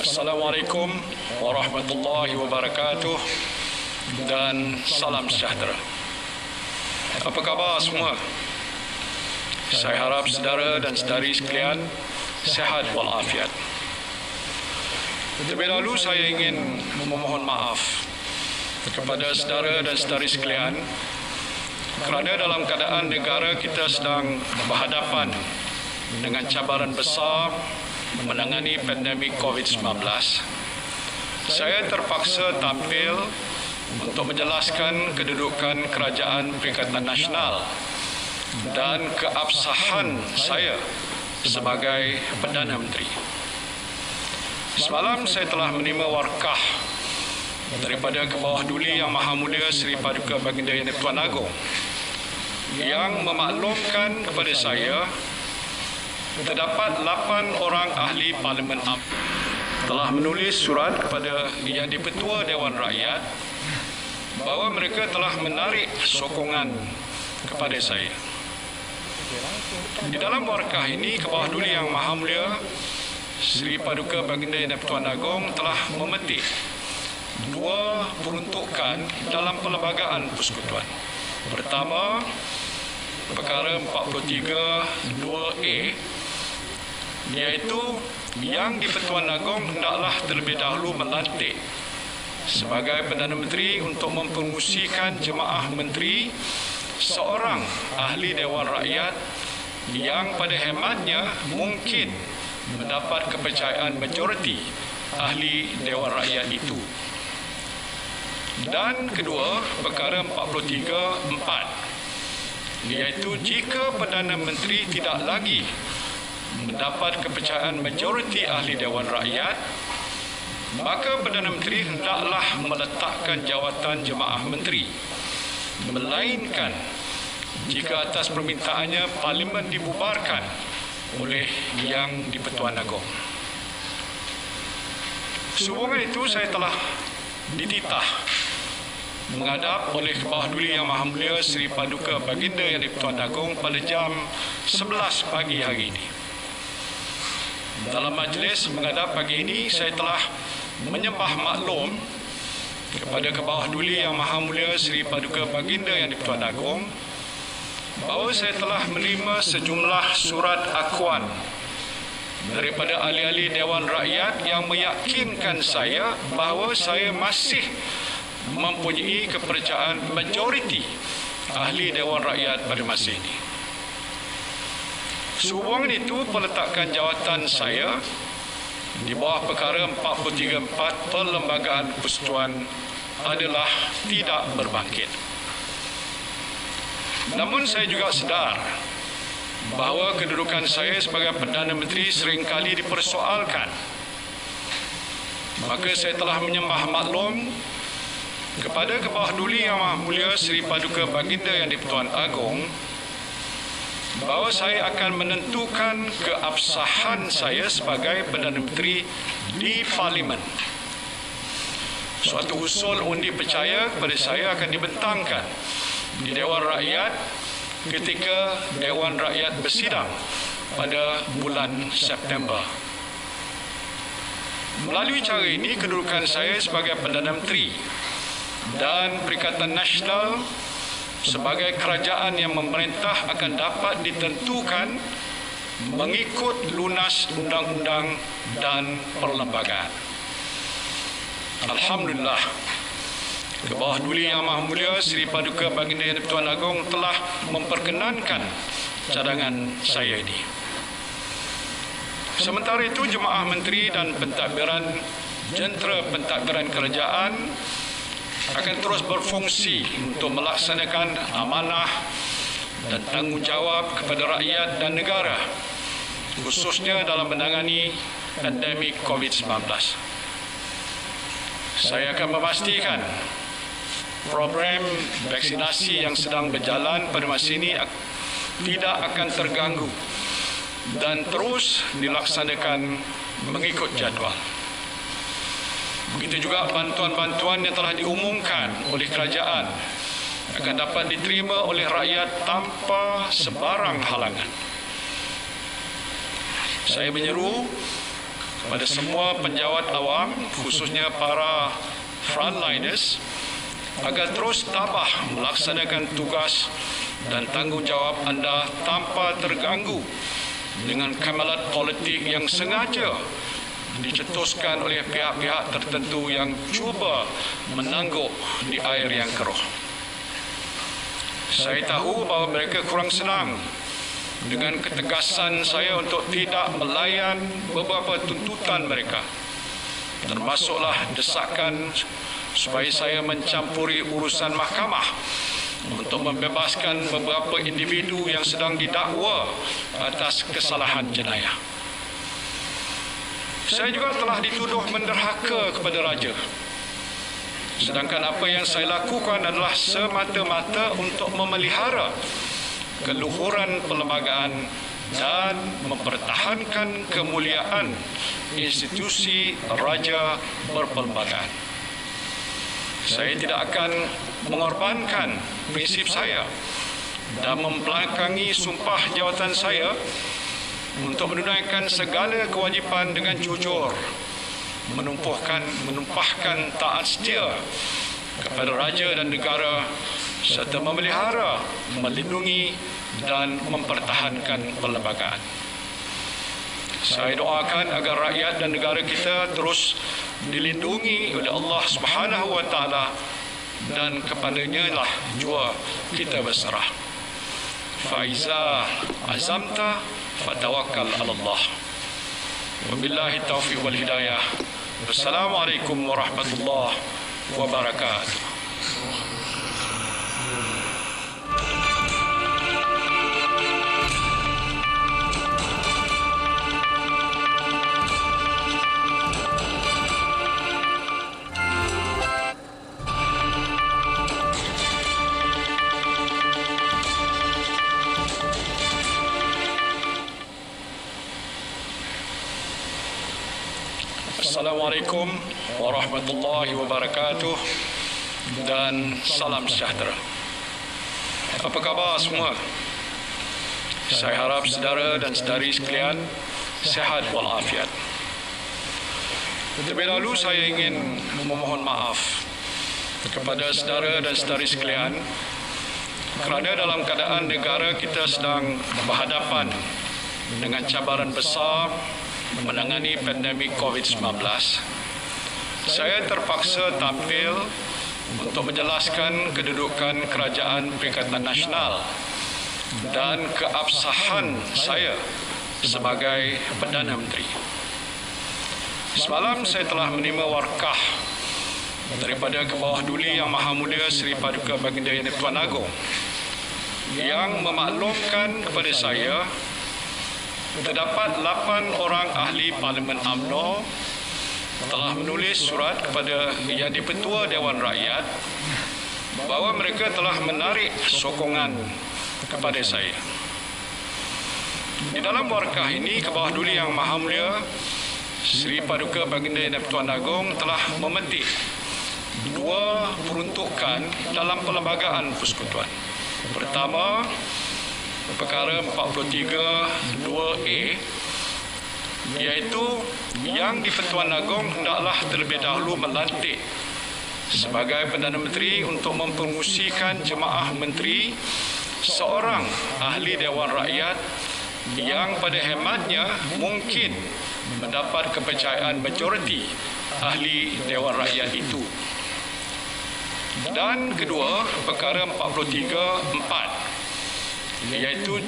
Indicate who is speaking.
Speaker 1: Assalamualaikum warahmatullahi wabarakatuh dan salam sejahtera. Apa khabar semua? Saya harap saudara dan saudari sekalian sihat walafiat. Terlebih dahulu saya ingin memohon maaf kepada saudara dan saudari sekalian kerana dalam keadaan negara kita sedang berhadapan dengan cabaran besar menangani pandemik COVID-19, saya terpaksa tampil untuk menjelaskan kedudukan Kerajaan Perikatan Nasional dan keabsahan saya sebagai Perdana Menteri. Semalam saya telah menerima warkah daripada Kebawah Duli Yang Maha Mulia Seri Paduka Baginda Yang di-Pertuan Agong yang memaklumkan kepada saya terdapat 8 orang ahli Parlimen telah menulis surat kepada Yang di-Pertua Dewan Rakyat bahawa mereka telah menarik sokongan kepada saya. Di dalam warkah ini, Kebawah Duli Yang Maha Mulia Seri Paduka Baginda Yang di-Pertuan Agong telah memetik 2 peruntukan dalam perlembagaan persekutuan. Pertama, perkara 43 2A, iaitu Yang di-Pertuan Agong hendaklah terlebih dahulu melantik sebagai Perdana Menteri untuk mempromosikan jemaah menteri seorang ahli Dewan Rakyat yang pada hematnya mungkin mendapat kepercayaan majoriti ahli Dewan Rakyat itu. Dan kedua, perkara 43 4, iaitu jika Perdana Menteri tidak lagi mendapat kepercayaan majoriti ahli Dewan Rakyat, maka Perdana Menteri hendaklah meletakkan jawatan jemaah menteri, melainkan jika atas permintaannya Parlimen dibubarkan oleh Yang di-Pertuan Agong. Sehubungan itu, saya telah dititah menghadap oleh Kebawah Duli Yang Maha Mulia Seri Paduka Baginda Yang di-Pertuan Agong pada jam 11 pagi hari ini. Dalam majlis menghadap pagi ini, saya telah menyembah maklum kepada Kebawah Duli Yang Maha Mulia Seri Paduka Baginda Yang di-Pertuan Agong bahawa saya telah menerima sejumlah surat akuan daripada ahli-ahli Dewan Rakyat yang meyakinkan saya bahawa saya masih mempunyai kepercayaan majoriti ahli Dewan Rakyat pada masa ini. Sehubungan itu, peletakan jawatan saya di bawah perkara 43.4 Perlembagaan Persekutuan adalah tidak berbangkit. Namun saya juga sedar bahawa kedudukan saya sebagai Perdana Menteri seringkali dipersoalkan. Maka saya telah menyembah maklum kepada Kebawah Duli Yang Maha Mulia Seri Paduka Baginda Yang di-Pertuan Agong bahawa saya akan menentukan keabsahan saya sebagai Perdana Menteri di Parlimen. Suatu usul undi percaya kepada saya akan dibentangkan di Dewan Rakyat ketika Dewan Rakyat bersidang pada bulan September. Melalui cara ini, kedudukan saya sebagai Perdana Menteri dan Perikatan Nasional sebagai kerajaan yang memerintah akan dapat ditentukan mengikut lunas undang-undang dan perlembagaan. Alhamdulillah, Kebawah Duli Yang Maha Mulia Seri Paduka Baginda Yang di-Pertuan Agong telah memperkenankan cadangan saya ini. Sementara itu, jemaah menteri dan pentadbiran jentera pentadbiran kerajaan akan terus berfungsi untuk melaksanakan amanah dan tanggungjawab kepada rakyat dan negara, khususnya dalam menangani pandemik COVID-19. Saya akan memastikan program vaksinasi yang sedang berjalan pada masa ini tidak akan terganggu dan terus dilaksanakan mengikut jadual. Begitu juga bantuan-bantuan yang telah diumumkan oleh kerajaan akan dapat diterima oleh rakyat tanpa sebarang halangan. Saya menyeru kepada semua penjawat awam, khususnya para frontliners, agar terus tabah melaksanakan tugas dan tanggungjawab anda tanpa terganggu dengan kamalat politik yang sengaja dicetuskan oleh pihak-pihak tertentu yang cuba menangguk di air yang keruh. Saya tahu bahawa mereka kurang senang dengan ketegasan saya untuk tidak melayan beberapa tuntutan mereka, termasuklah desakan supaya saya mencampuri urusan mahkamah untuk membebaskan beberapa individu yang sedang didakwa atas kesalahan jenayah. Saya juga telah dituduh menderhaka kepada raja, sedangkan apa yang saya lakukan adalah semata-mata untuk memelihara keluhuran perlembagaan dan mempertahankan kemuliaan institusi raja berperlembagaan. Saya tidak akan mengorbankan prinsip saya dan membelakangi sumpah jawatan saya untuk menunaikan segala kewajipan dengan jujur, menumpahkan taat setia kepada raja dan negara serta memelihara, melindungi dan mempertahankan perlembagaan. Saya doakan agar rakyat dan negara kita terus dilindungi oleh Allah Subhanahu wa taala dan kepadanya lah jua kita berserah. Faiza azamta fatawakkal 'ala Allah. Wabillahi taufiq wal hidayah. Wassalamualaikum warahmatullahi wabarakatuh. Assalamualaikum warahmatullahi wabarakatuh dan salam sejahtera. Apa khabar semua? Saya harap saudara dan saudari sekalian sihat walafiat. Terlebih dahulu saya ingin memohon maaf kepada saudara dan saudari sekalian kerana dalam keadaan negara kita sedang berhadapan dengan cabaran besar menangani pandemik COVID-19, saya terpaksa tampil untuk menjelaskan kedudukan Kerajaan Perikatan Nasional dan keabsahan saya sebagai Perdana Menteri. Semalam saya telah menerima warkah daripada Kebawah Duli Yang Maha Mulia Seri Paduka Baginda Yang Tuan Agong yang memaklumkan kepada saya terdapat 8 orang ahli Parlimen UMNO telah menulis surat kepada Yang di-Pertua Dewan Rakyat bahawa mereka telah menarik sokongan kepada saya. Di dalam warkah ini, Kebawah Duli Yang Maha Mulia Seri Paduka Baginda Yang Tuan Agong telah memetik 2 peruntukan dalam perlembagaan persekutuan. Pertama, perkara 43 2A, iaitu Yang di-Pertuan Agong hendaklah terlebih dahulu melantik sebagai Perdana Menteri untuk mempromosikan jemaah menteri seorang ahli Dewan Rakyat yang pada hematnya mungkin mendapat kepercayaan majoriti ahli Dewan Rakyat itu. Dan kedua, perkara 43 4, iaitu